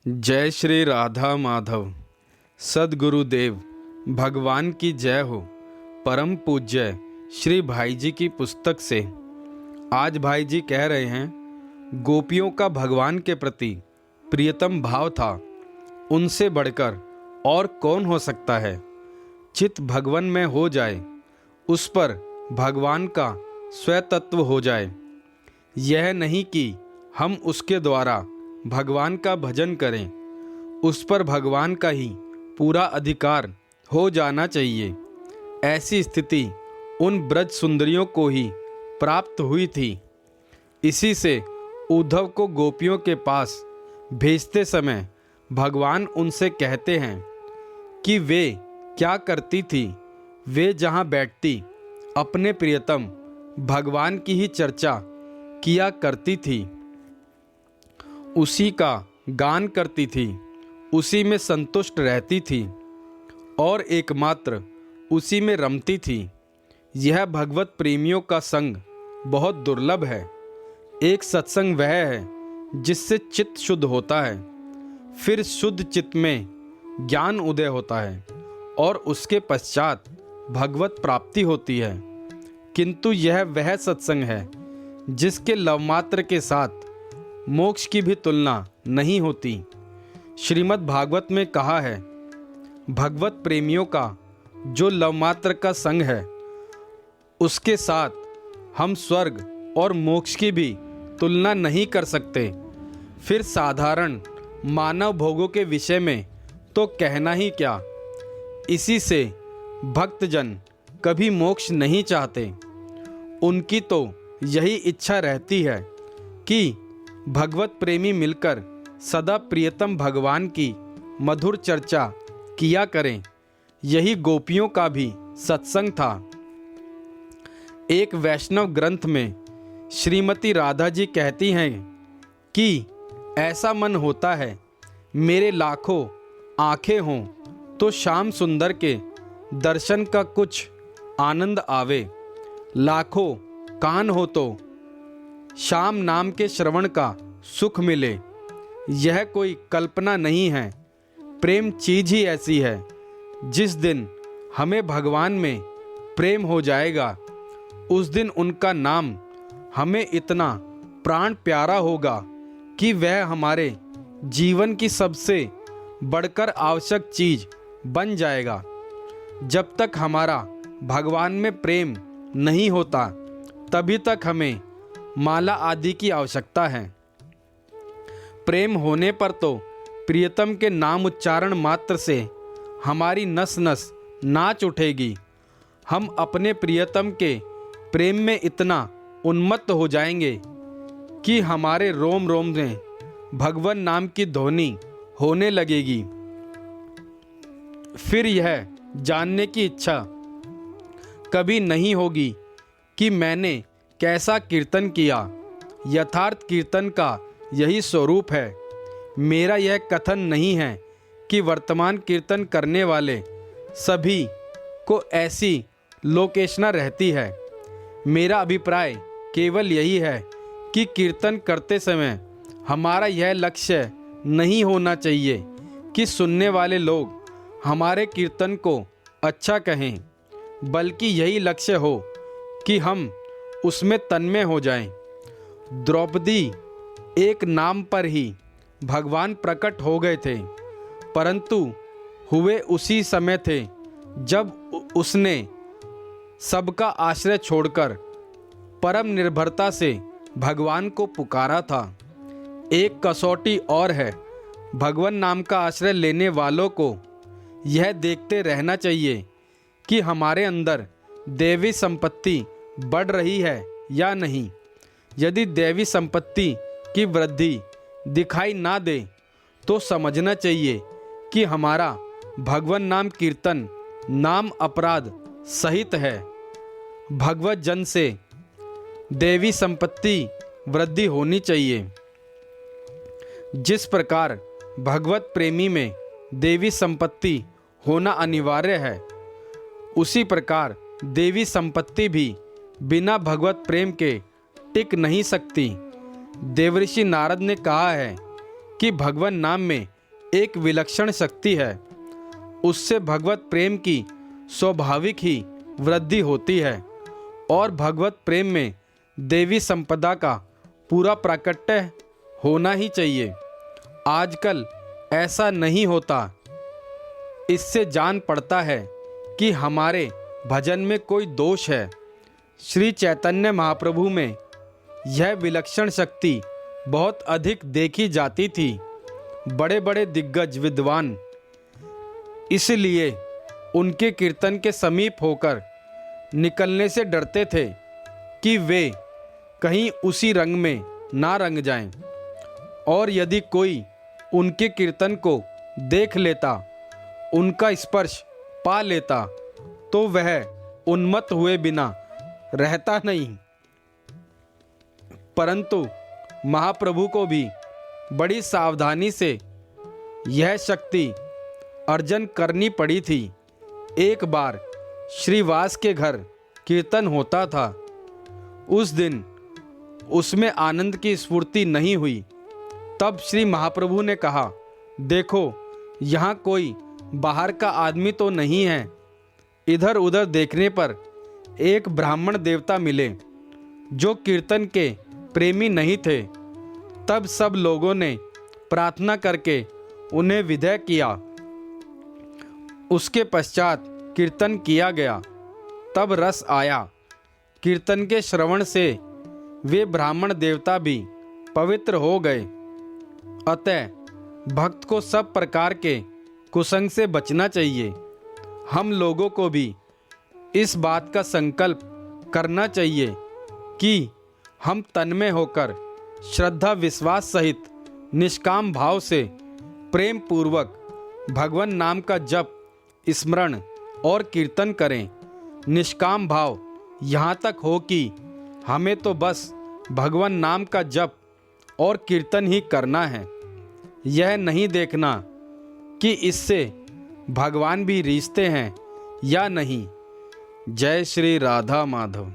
जय श्री राधा माधव। सद्गुरुदेव भगवान की जय हो। परम पूज्य श्री भाई जी की पुस्तक से आज भाई जी कह रहे हैं, गोपियों का भगवान के प्रति प्रियतम भाव था, उनसे बढ़कर और कौन हो सकता है। चित भगवन में हो जाए, उस पर भगवान का स्वतत्व हो जाए। यह नहीं कि हम उसके द्वारा भगवान का भजन करें, उस पर भगवान का ही पूरा अधिकार हो जाना चाहिए। ऐसी स्थिति उन ब्रज सुंदरियों को ही प्राप्त हुई थी। इसी से उद्धव को गोपियों के पास भेजते समय भगवान उनसे कहते हैं कि वे क्या करती थी। वे जहाँ बैठती अपने प्रियतम भगवान की ही चर्चा किया करती थी, उसी का गान करती थी, उसी में संतुष्ट रहती थी और एकमात्र उसी में रमती थी। यह भगवत प्रेमियों का संग बहुत दुर्लभ है। एक सत्संग वह है जिससे चित्त शुद्ध होता है, फिर शुद्ध चित्त में ज्ञान उदय होता है और उसके पश्चात भगवत प्राप्ति होती है। किंतु यह वह सत्संग है जिसके लवमात्र के साथ मोक्ष की भी तुलना नहीं होती। श्रीमद् भागवत में कहा है, भगवत प्रेमियों का जो लवमात्र का संग है, उसके साथ हम स्वर्ग और मोक्ष की भी तुलना नहीं कर सकते। फिर साधारण मानव भोगों के विषय में तो कहना ही क्या। इसी से भक्तजन कभी मोक्ष नहीं चाहते। उनकी तो यही इच्छा रहती है कि भगवत प्रेमी मिलकर सदा प्रियतम भगवान की मधुर चर्चा किया करें। यही गोपियों का भी सत्संग था। एक वैष्णव ग्रंथ में श्रीमती राधा जी कहती हैं कि ऐसा मन होता है मेरे लाखों आंखें हों तो श्याम सुंदर के दर्शन का कुछ आनंद आवे, लाखों कान हो तो श्याम नाम के श्रवण का सुख मिले। यह कोई कल्पना नहीं है। प्रेम चीज ही ऐसी है, जिस दिन हमें भगवान में प्रेम हो जाएगा, उस दिन उनका नाम हमें इतना प्राण प्यारा होगा कि वह हमारे जीवन की सबसे बढ़कर आवश्यक चीज बन जाएगा। जब तक हमारा भगवान में प्रेम नहीं होता, तभी तक हमें माला आदि की आवश्यकता है। प्रेम होने पर तो प्रियतम के नाम उच्चारण मात्र से हमारी नस नस नाच उठेगी। हम अपने प्रियतम के प्रेम में इतना उन्मत्त हो जाएंगे कि हमारे रोम रोम में भगवान नाम की ध्वनि होने लगेगी। फिर यह जानने की इच्छा कभी नहीं होगी कि मैंने कैसा कीर्तन किया। यथार्थ कीर्तन का यही स्वरूप है। मेरा यह कथन नहीं है कि वर्तमान कीर्तन करने वाले सभी को ऐसी लोकेशना रहती है। मेरा अभिप्राय केवल यही है कि कीर्तन करते समय हमारा यह लक्ष्य नहीं होना चाहिए कि सुनने वाले लोग हमारे कीर्तन को अच्छा कहें, बल्कि यही लक्ष्य हो कि हम उसमें तन्मय हो जाएं। द्रौपदी एक नाम पर ही भगवान प्रकट हो गए थे, परंतु हुए उसी समय थे जब उसने सबका आश्रय छोड़कर परम निर्भरता से भगवान को पुकारा था। एक कसौटी और है, भगवान नाम का आश्रय लेने वालों को यह देखते रहना चाहिए कि हमारे अंदर दैवी संपत्ति बढ़ रही है या नहीं। यदि दैवी संपत्ति की वृद्धि दिखाई ना दे तो समझना चाहिए कि हमारा भगवान नाम कीर्तन नाम अपराध सहित है। भगवत जन से दैवी संपत्ति वृद्धि होनी चाहिए। जिस प्रकार भगवत प्रेमी में देवी संपत्ति होना अनिवार्य है, उसी प्रकार देवी संपत्ति भी बिना भगवत प्रेम के टिक नहीं सकती। देवऋषि नारद ने कहा है कि भगवान नाम में एक विलक्षण शक्ति है। उससे भगवत प्रेम की स्वाभाविक ही वृद्धि होती है और भगवत प्रेम में देवी संपदा का पूरा प्राकट्य होना ही चाहिए। आजकल ऐसा नहीं होता। इससे जान पड़ता है कि हमारे भजन में कोई दोष है। श्री चैतन्य महाप्रभु में यह विलक्षण शक्ति बहुत अधिक देखी जाती थी। बड़े बड़े दिग्गज विद्वान इसलिए उनके कीर्तन के समीप होकर निकलने से डरते थे कि वे कहीं उसी रंग में ना रंग जाएं, और यदि कोई उनके कीर्तन को देख लेता, उनका स्पर्श पा लेता, तो वह उन्मत्त हुए बिना रहता नहीं। परंतु महाप्रभु को भी बड़ी सावधानी से यह शक्ति अर्जन करनी पड़ी थी। एक बार श्रीवास के घर कीर्तन होता था। उस दिन उसमें आनंद की स्फूर्ति नहीं हुई। तब श्री महाप्रभु ने कहा, देखो, यहाँ कोई बाहर का आदमी तो नहीं है। इधर उधर देखने पर एक ब्राह्मण देवता मिले जो कीर्तन के प्रेमी नहीं थे। तब सब लोगों ने प्रार्थना करके उन्हें विदाई किया। उसके पश्चात कीर्तन किया गया। तब रस आया। कीर्तन के श्रवण से वे ब्राह्मण देवता भी पवित्र हो गए। अतः भक्त को सब प्रकार के कुसंग से बचना चाहिए। हम लोगों को भी इस बात का संकल्प करना चाहिए कि हम तन्मय होकर श्रद्धा विश्वास सहित निष्काम भाव से प्रेम पूर्वक भगवान नाम का जप, स्मरण और कीर्तन करें। निष्काम भाव यहाँ तक हो कि हमें तो बस भगवान नाम का जप और कीर्तन ही करना है। यह नहीं देखना कि इससे भगवान भी रीझते हैं या नहीं। जय श्री राधा माधव।